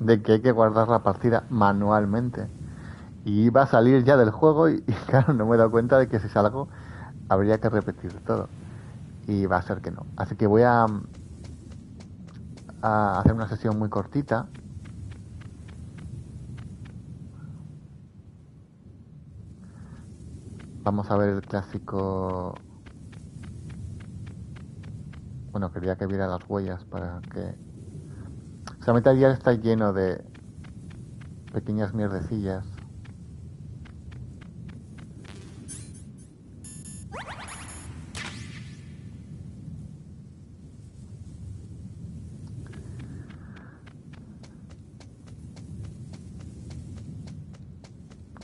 de que hay que guardar la partida manualmente. Y iba a salir ya del juego y claro, no me he dado cuenta de que si salgo habría que repetir todo. Y va a ser que no. Así que voy a hacer una sesión muy cortita. Vamos a ver el clásico. Bueno, quería que viera las huellas para que... O sea, Metal Gear está lleno de pequeñas mierdecillas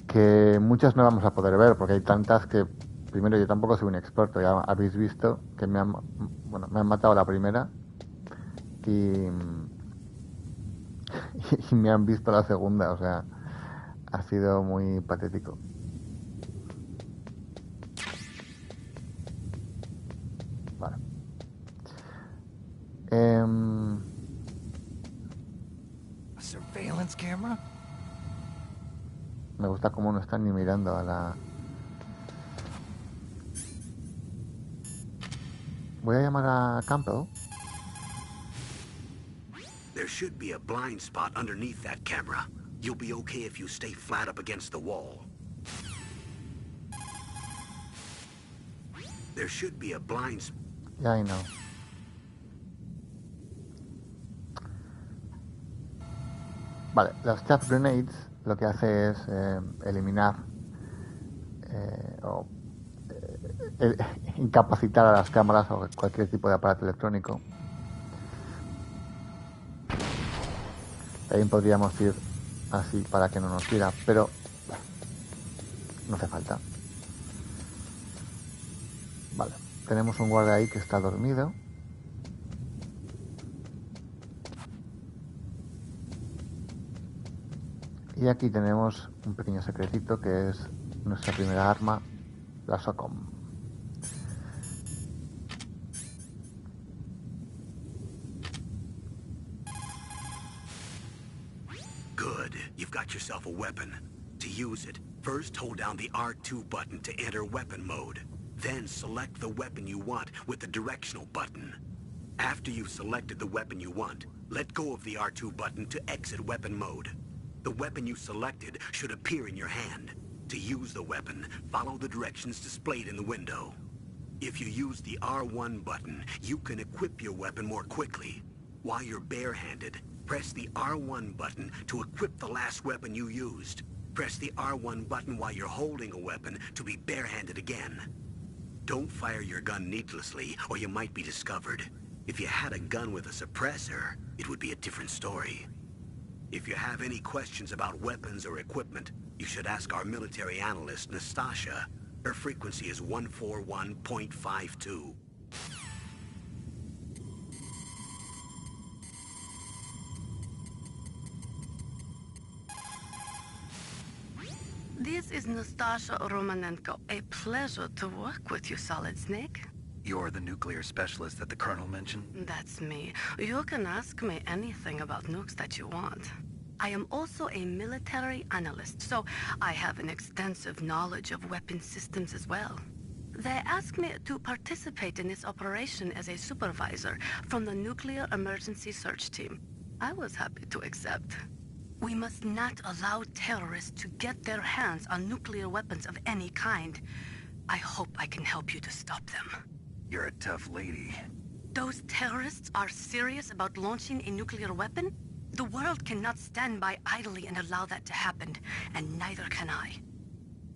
que muchas no vamos a poder ver porque hay tantas que primero yo tampoco soy un experto, ya habéis visto que bueno, me han matado la primera y, y me han visto la segunda, o sea, ha sido muy patético. Vale. Em, A surveillance camera? Me gusta cómo no están ni mirando a la... Voy a llamar a Campbell. There should be a blind spot underneath that camera. You'll be okay if you stay flat up against the wall. There should be a blind spot. Ya, I know. Vale, las chaff grenades lo que hace es eliminar o incapacitar a las cámaras o cualquier tipo de aparato electrónico. También podríamos ir así para que no nos viera, pero no hace falta. Vale, tenemos un guardia ahí que está dormido. Y aquí tenemos un pequeño secretito que es nuestra primera arma, la SOCOM. Good. You've got yourself a weapon. To use it, first hold down the R2 button to enter weapon mode. Then select the weapon you want with the directional button. After you've selected the weapon you want, let go of the R2 button to exit weapon mode. The weapon you selected should appear in your hand. To use the weapon, follow the directions displayed in the window. If you use the R1 button, you can equip your weapon more quickly. While you're barehanded, press the R1 button to equip the last weapon you used. Press the R1 button while you're holding a weapon to be barehanded again. Don't fire your gun needlessly, or you might be discovered. If you had a gun with a suppressor, it would be a different story. If you have any questions about weapons or equipment, you should ask our military analyst, Nastasha. Her frequency is 141.52. This is Nastasha Romanenko. A pleasure to work with you, Solid Snake. You're the nuclear specialist that the Colonel mentioned? That's me. You can ask me anything about nukes that you want. I am also a military analyst, so I have an extensive knowledge of weapon systems as well. They asked me to participate in this operation as a supervisor from the Nuclear Emergency Search Team. I was happy to accept. We must not allow terrorists to get their hands on nuclear weapons of any kind. I hope I can help you to stop them. You're a tough lady. Those terrorists are serious about launching a nuclear weapon? The world cannot stand by idly and allow that to happen, and neither can I.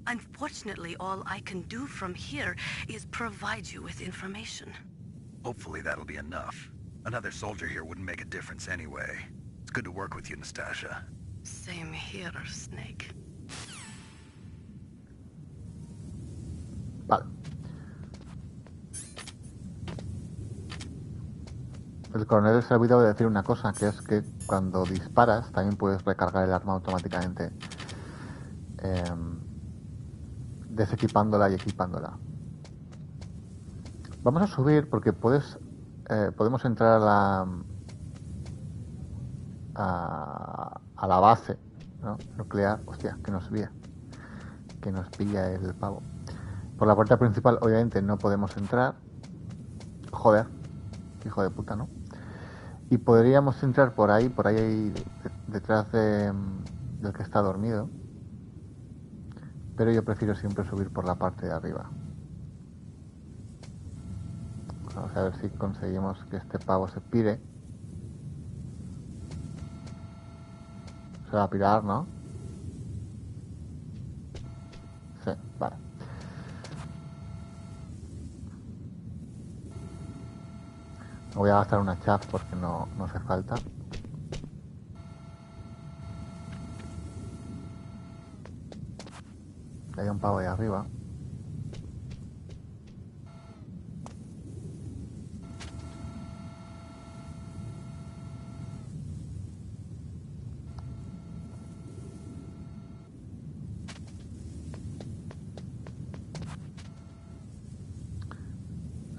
Unfortunately, all I can do from here is provide you with information. Hopefully that'll be enough. Another soldier here wouldn't make a difference anyway. It's good to work with you, Nastasha. Same here, Snake. Vale. El coronel se ha olvidado de decir una cosa, que es que cuando disparas también puedes recargar el arma automáticamente, desequipándola y equipándola. Vamos a subir porque podemos entrar a a la base, ¿no? Nuclear. Hostia, que nos pilla el pavo. Por la puerta principal, obviamente, no podemos entrar. Joder, hijo de puta, ¿no? Y podríamos entrar por ahí detrás del que está dormido. Pero yo prefiero siempre subir por la parte de arriba. Vamos a ver si conseguimos que este pavo se pire. Se va a pirar, ¿no? Sí, vale. No voy a gastar una chaff porque no hace falta. Hay un pavo ahí arriba.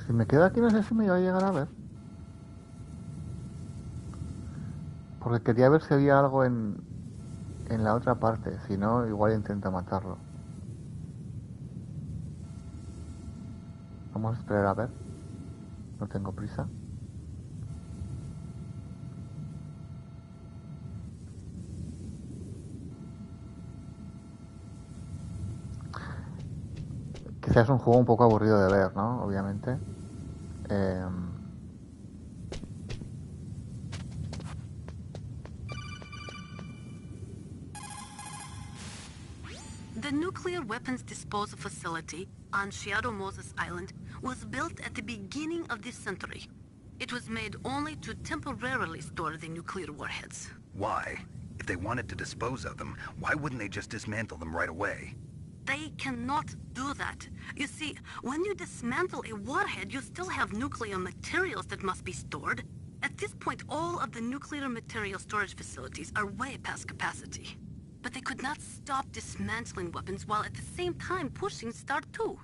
Si me quedo aquí no sé si me iba a llegar a ver. Porque quería ver si había algo en la otra parte. Si no, igual intento matarlo. Vamos a esperar a ver. No tengo prisa. Quizás es un juego un poco aburrido de ver, ¿no? Obviamente. The nuclear weapons disposal facility on Shadow Moses Island was built at the beginning of this century. It was made only to temporarily store the nuclear warheads. Why? If they wanted to dispose of them, why wouldn't they just dismantle them right away? They cannot do that. You see, when you dismantle a warhead, you still have nuclear materials that must be stored. At this point, all of the nuclear material storage facilities are way past capacity. But they could not stop dismantling weapons while at the same time pushing START 2.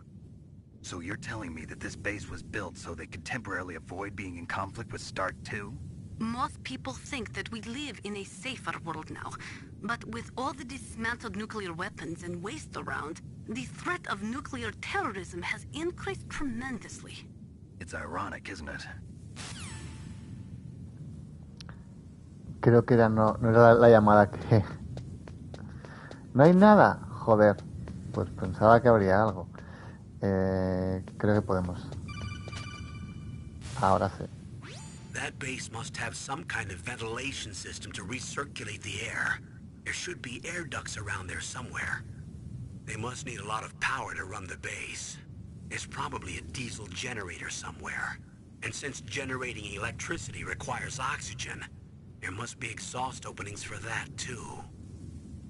So you're telling me that this base was built so they could temporarily avoid being in conflict with START 2? Most people think that we live in a safer world now. But with all the dismantled nuclear weapons and waste around, the threat of nuclear terrorism has increased tremendously. It's ironic, isn't it? Creo que no era la llamada que... ¿No hay nada? Joder. Pues pensaba que habría algo. Creo que podemos. Ahora sí. That base must have some kind of ventilation system to recirculate the air. There should be air ducts around there somewhere. They must need a lot of power to run the base. There's probably a diesel generator somewhere. And since generating electricity requires oxygen, there must be exhaust openings for that too.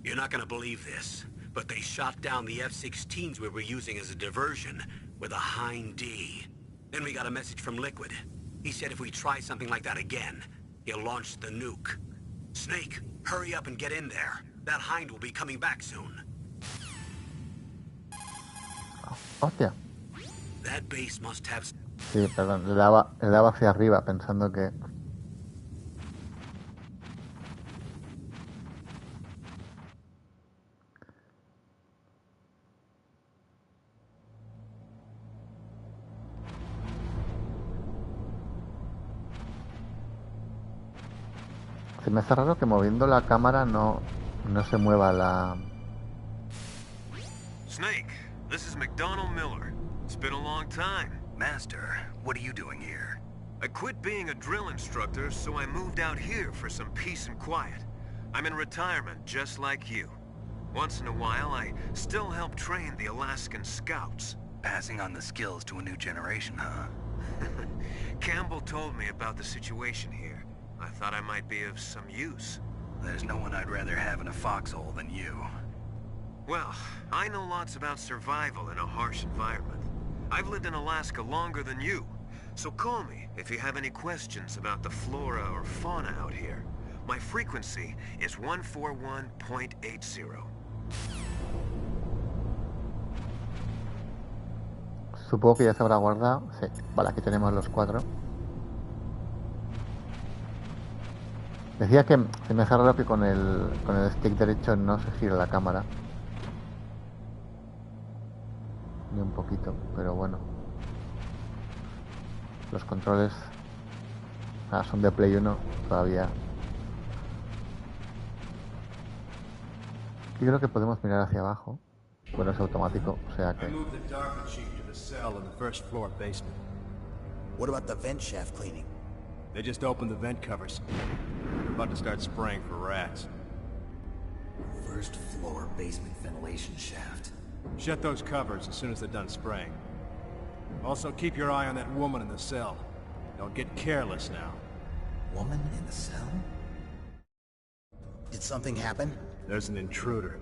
You're not gonna believe this, but they shot down the F-16s we were using as a diversion with a Hind D. Then we got a message from Liquid. He said if we try something like that again, he'll launch the nuke. Snake, hurry up and get in there. That Hind will be coming back soon. Hostia. That base must have... Sí, perdón, le daba hacia arriba pensando que... Se me hace raro que moviendo la cámara no se mueva la... Snake, this is McDonald Miller. It's been a long time. Master, what are you doing here? I quit being a drill instructor, so I moved out here for some peace and quiet. I'm in retirement, just like you. Once in a while, I still help train the Alaskan Scouts. Passing on the skills to a new generation, huh? Campbell told me about the situation here. I thought I might be of some use. There's no one I'd rather have in a foxhole than you. Well, I know lots about survival in a harsh environment. I've lived in Alaska longer than you, so call me if you have any questions about the flora or fauna out here. My frequency is 141.80. Supongo que ya se habrá guardado. Sí, vale, aquí tenemos los 4. Decía que se me hace raro que con el stick derecho no se gira la cámara. Ni un poquito, pero bueno. Los controles son de Play 1 todavía. Yo creo que podemos mirar hacia abajo. Bueno, es automático, o sea que... What about the vent shaft cleaning? They just opened the vent covers. They're about to start spraying for rats. First floor basement ventilation shaft. Shut those covers as soon as they're done spraying. Also, keep your eye on that woman in the cell. Don't get careless now. Woman in the cell? Did something happen? There's an intruder.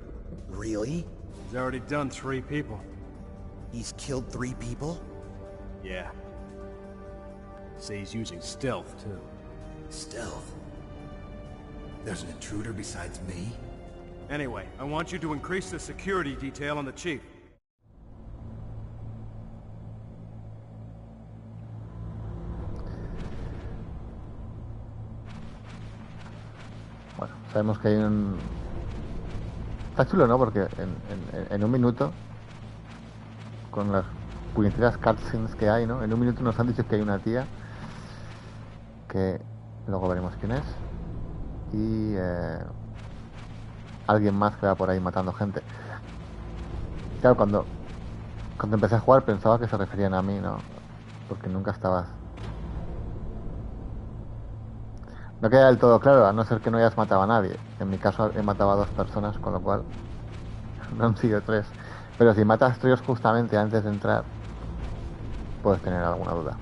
Really? He's already done 3 people. He's killed 3 people? Yeah. Say he's using stealth, too. Stealth? There's an intruder besides me? Anyway, I want you to increase the security detail on the chief. Bueno, sabemos que hay un... Está chulo, ¿no? Porque en un minuto, con las puñeteras cutscenes que hay, ¿no? En un minuto nos han dicho que hay una tía, que luego veremos quién es, y alguien más que va por ahí matando gente. Claro, cuando empecé a jugar pensaba que se referían a mí, ¿no? Porque nunca estabas... No queda del todo claro, a no ser que no hayas matado a nadie. En mi caso he matado a 2 personas, con lo cual no han sido 3. Pero si matas 3 justamente antes de entrar, puedes tener alguna duda.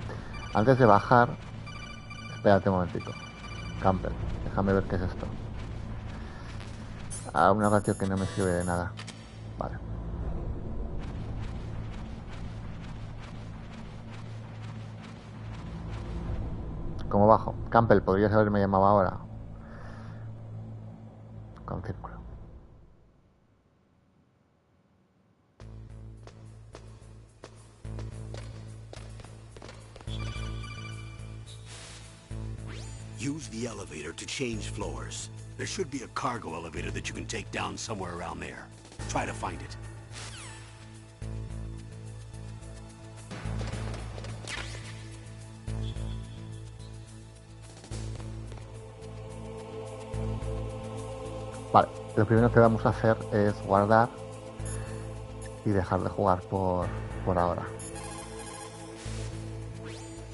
Antes de bajar, espérate un momentito. Camper, déjame ver qué es esto. Una ratio que no me sirve de nada. Vale. ¿Cómo bajo? Campbell, podrías haberme llamado ahora. Con círculo. Use the elevator to change floors. There should be a cargo elevator that you can take down somewhere around there. Try to find it. Vale, lo primero que vamos a hacer es guardar y dejar de jugar por ahora.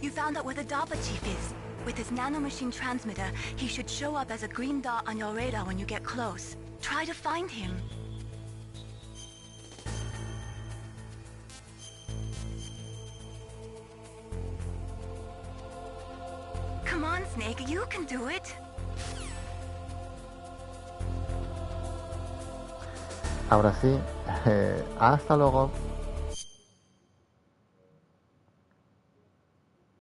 You found out where the DARPA chief is. With his nanomachine transmitter, he should show up as a green dot on your radar when you get close. Try to find him. Come on, Snake, you can do it. Ahora sí, hasta luego.